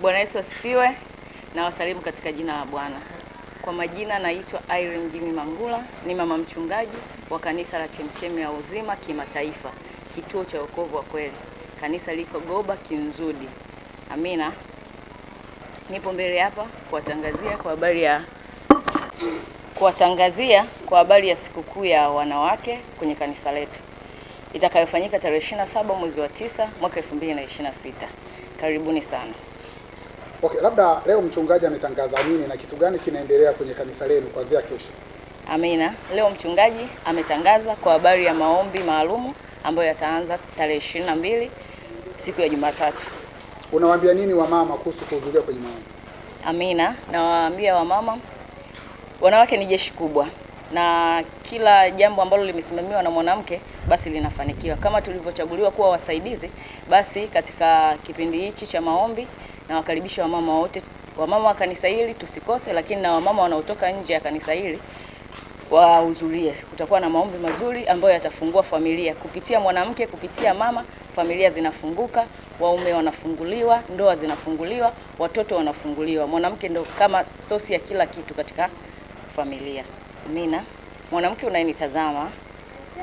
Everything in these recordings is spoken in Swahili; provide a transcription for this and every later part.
Bwana Yesu asifiwe, na wasalimu katika jina la Bwana. Kwa majina naitwa Irene Jimmy Mangula, ni mama mchungaji wa kanisa la Chemchemi ya Uzima Kimataifa, kituo cha wokovu wa kweli. Kanisa liko Goba Kinzudi. Amina. Nipo mbele hapa kuwatangazia kwa habari ya sikukuu ya wanawake kwenye kanisa letu itakayofanyika tarehe 27 mwezi wa 9 mwaka 2026. Karibuni sana. Okay, labda leo mchungaji ametangaza nini na kitu gani kinaendelea kwenye kanisa lenu kuanzia kesho? Amina. Leo mchungaji ametangaza kwa habari ya maombi maalumu ambayo yataanza tarehe 22 siku ya Jumatatu. Unawaambia nini wamama kuhusu kuhudhuria kwenye maombi? Amina. Nawaambia wamama, wanawake ni jeshi kubwa, na kila jambo ambalo limesimamiwa na mwanamke basi linafanikiwa. Kama tulivyochaguliwa kuwa wasaidizi, basi katika kipindi hichi cha maombi na wakaribisha wamama wote, wamama wa kanisa hili tusikose, lakini na wamama wanaotoka nje ya kanisa hili wahudhurie. Kutakuwa na maombi mazuri ambayo yatafungua familia. Kupitia mwanamke, kupitia mama, familia zinafunguka, waume wanafunguliwa, ndoa zinafunguliwa, watoto wanafunguliwa. Mwanamke ndo kama sosi ya kila kitu katika familia. Amina. Mwanamke unayenitazama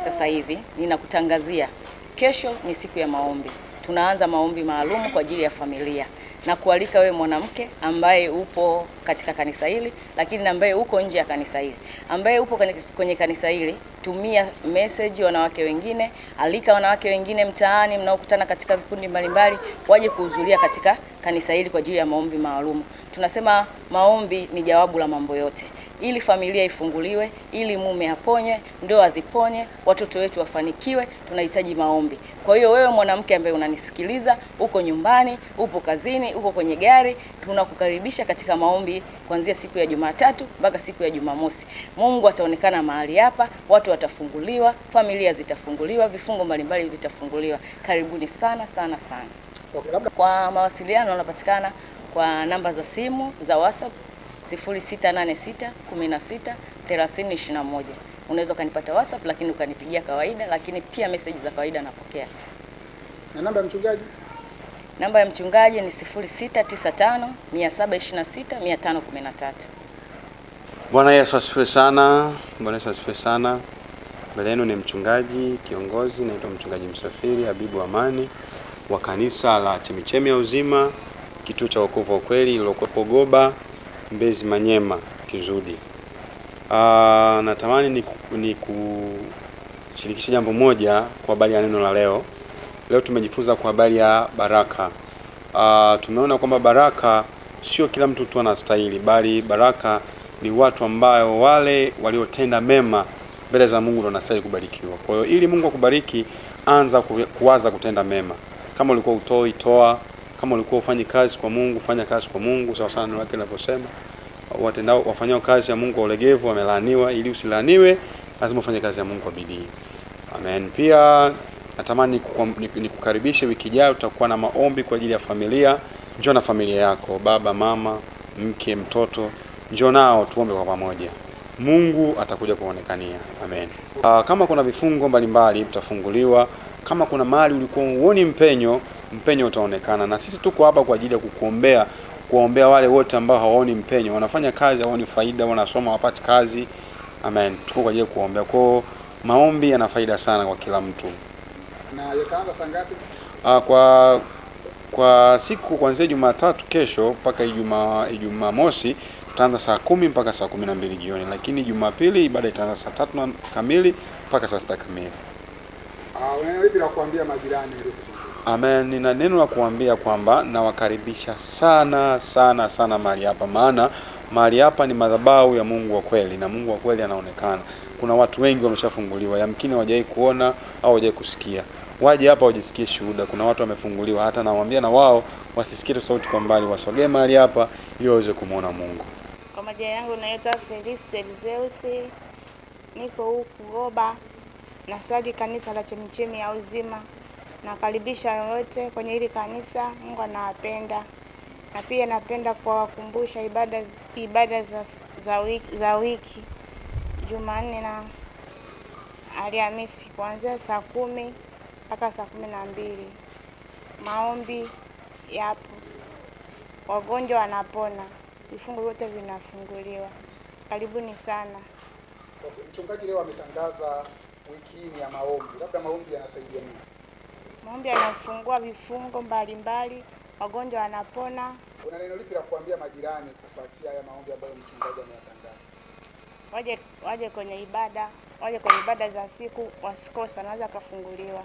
sasa hivi, ninakutangazia kesho ni siku ya maombi. Tunaanza maombi maalum kwa ajili ya familia, na kualika wewe mwanamke ambaye upo katika kanisa hili, lakini ambaye uko nje ya kanisa hili, ambaye upo kwenye kanisa hili, tumia message wanawake wengine, alika wanawake wengine mtaani mnaokutana katika vikundi mbalimbali waje kuhudhuria katika kanisa hili kwa ajili ya maombi maalum. Tunasema maombi ni jawabu la mambo yote. Ili familia ifunguliwe, ili mume aponywe, ndoa ziponye, watoto wetu wafanikiwe, tunahitaji maombi. Kwa hiyo wewe mwanamke ambaye unanisikiliza, uko nyumbani, upo kazini, uko kwenye gari, tunakukaribisha katika maombi kuanzia siku ya Jumatatu mpaka siku ya Jumamosi. Mungu ataonekana mahali hapa, watu watafunguliwa, familia zitafunguliwa, vifungo mbalimbali vitafunguliwa. Karibuni sana sana sana. Okay, labda kwa mawasiliano unapatikana kwa namba za simu za WhatsApp 0686163021. Unaweza ukanipata WhatsApp, lakini ukanipigia kawaida, lakini pia message za kawaida napokea. Na namba ya mchungaji? Namba ya mchungaji ni 0695726513. Bwana Yesu asifiwe sana. Bwana Yesu asifiwe sana. Mbele yenu ni mchungaji kiongozi, naitwa mchungaji Msafiri Habibu Amani wa kanisa la Chemchemi ya Uzima, kituo cha wokovu wa kweli lilokuwepo Goba Mbezi Manyema Kinzudi. Natamani ni kushirikisha jambo moja kwa habari ya neno la leo. Leo tumejifunza kwa habari ya baraka. Tumeona kwamba baraka sio kila mtu tu anastahili, bali baraka ni watu ambao wale waliotenda mema mbele za Mungu ndio wanastahili kubarikiwa. Kwa hiyo ili Mungu akubariki, anza kuwaza kutenda mema. Kama ulikuwa utoi, toa. Kama ulikuwa ufanye kazi kwa Mungu, fanya kazi kwa Mungu sawa sana, neno lake linavyosema. Wafanyao kazi ya Mungu kwa ulegevu wamelaaniwa. Ili usilaaniwe, lazima ufanye kazi ya Mungu kwa bidii. Amen. Pia natamani nikukaribishe wiki ijayo, tutakuwa na maombi kwa ajili ya familia. Njoo na familia yako, baba, mama, mke, mtoto. Njoo nao tuombe kwa pamoja. Mungu atakuja kuonekania. Amen. Kama kuna vifungo mbalimbali utafunguliwa. Kama kuna mahali ulikuwa uoni mpenyo utaonekana. Na sisi tuko hapa kwa ajili ya kuombea wale wote ambao hawaoni mpenyo, wanafanya kazi hawaoni faida, wanasoma wapati kazi. Amen. Tuko kwa ajili ya kuombea. Kwa maombi yana faida sana kwa kila mtu. Na yataanza saa ngapi? Kwa siku kuanzia Jumatatu kesho mpaka Jumamosi tutaanza saa 10 mpaka saa 12 jioni, lakini Jumapili ibada itaanza saa 3 kamili mpaka saa 6 kamili. Neno lipi la kuambia majirani leo? Amen. Nina neno la kuambia kwamba nawakaribisha sana sana sana mahali hapa, maana mahali hapa ni madhabahu ya Mungu wa kweli, na Mungu wa kweli anaonekana. Kuna watu wengi wameshafunguliwa, yamkini hawajawahi kuona au hawajawahi kusikia. Waje hapa wajisikie shuhuda. Kuna watu wamefunguliwa, hata nawaambia na wao wasisikie sauti kwa mbali, wasogee mahali hapa ili waweze kumuona Mungu. Kwa majina yangu naitwa Feliste Zeus, niko huku Goba, nasali kanisa la Chemchemi ya Uzima. Nakaribisha wote kwenye hili kanisa, Mungu anawapenda. Na pia napenda kuwakumbusha ibada za wiki Jumanne na Alhamisi kuanzia saa 10 mpaka saa 12. Maombi yapo. wagonjwa wanapona, vifungo vyote vinafunguliwa. Karibuni sana. Okay, mchungaji leo ametangaza wiki hii ya maombi. Labda maombi yanasaidia nini? Maombi yanafungua vifungo mbalimbali, wagonjwa wanapona. Una neno lipi la kuambia majirani kufuatia haya maombi ambayo mchungaji ameyatangaza? Waje kwenye ibada za siku, wasikose, wanaweza kufunguliwa.